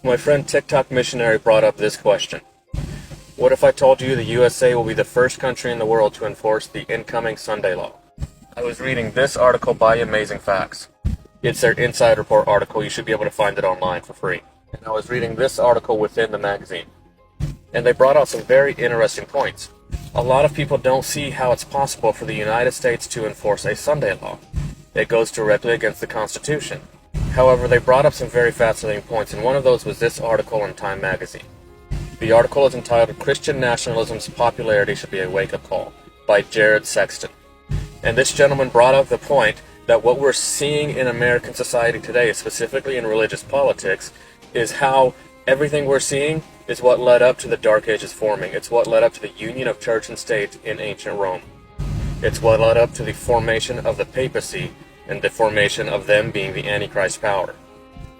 My friend TikTok Missionary brought up this question. What if I told you the USA will be the first country in the world to enforce the incoming Sunday law? I was reading this article by Amazing Facts. It's their Inside Report article. You should be able to find it online for free. And I was reading this article within the magazine. And they brought out some very interesting points. A lot of people don't see how it's possible for the United States to enforce a Sunday law. It goes directly against the Constitution. However, they brought up some very fascinating points, and one of those was this article in Time magazine. The article is entitled Christian Nationalism's Popularity Should Be a Wake-Up Call by Jared Sexton. And this gentleman brought up the point that what we're seeing in American society today, specifically in religious politics, is how everything we're seeing is what led up to the Dark Ages forming. It's what led up to the union of church and state in ancient Rome. It's what led up to the formation of the papacy and the formation of them being the Antichrist power.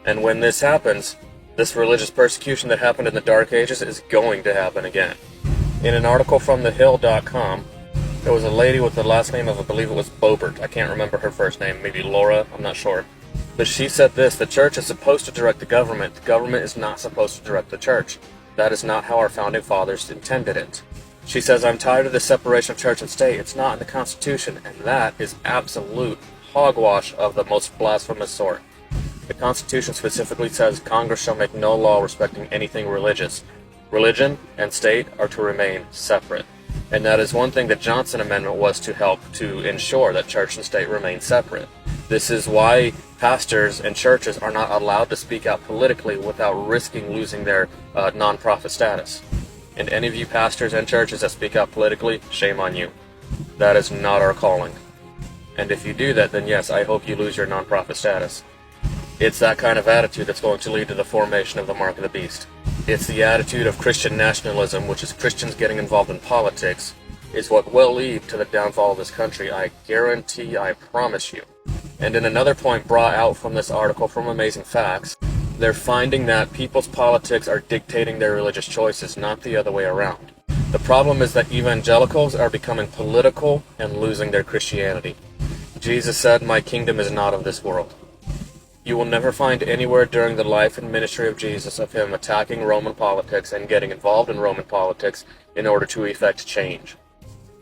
And when this happens, this religious persecution that happened in the Dark Ages is going to happen again. In an article from thehill.com, there was a lady with the last name of, I believe it was Boebert. I can't remember her first name, maybe Laura, I'm not sure. But she said this: the church is supposed to direct the government. The government is not supposed to direct the church. That is not how our founding fathers intended it. She says, I'm tired of the separation of church and state. It's not in the Constitution, and that is absolute hogwash of the most blasphemous sort. The Constitution specifically says Congress shall make no law respecting anything religious. Religion and state are to remain separate. And that is one thing the Johnson Amendment was to help to ensure, that church and state remain separate. This is why pastors and churches are not allowed to speak out politically without risking losing their nonprofit status. And any of you pastors and churches that speak out politically, shame on you. That is not our calling. And if you do that, then yes, I hope you lose your nonprofit status. It's that kind of attitude that's going to lead to the formation of the mark of the beast. It's the attitude of Christian nationalism, which is Christians getting involved in politics, is what will lead to the downfall of this country. I guarantee, I promise you. And in another point brought out from this article from Amazing Facts, they're finding that people's politics are dictating their religious choices, not the other way around. The problem is that evangelicals are becoming political and losing their Christianity. Jesus said, my kingdom is not of this world. You will never find anywhere during the life and ministry of Jesus of him attacking Roman politics and getting involved in Roman politics in order to effect change.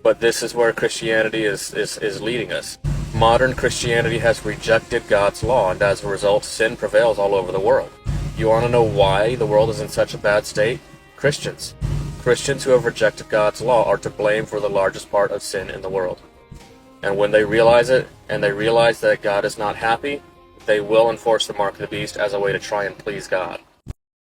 But this is where Christianity is leading us. Modern Christianity has rejected God's law, and as a result, sin prevails all over the world. You want to know why the world is in such a bad state? Christians. Christians who have rejected God's law are to blame for the largest part of sin in the world. And when they realize it, and they realize that God is not happy, they will enforce the mark of the beast as a way to try and please God.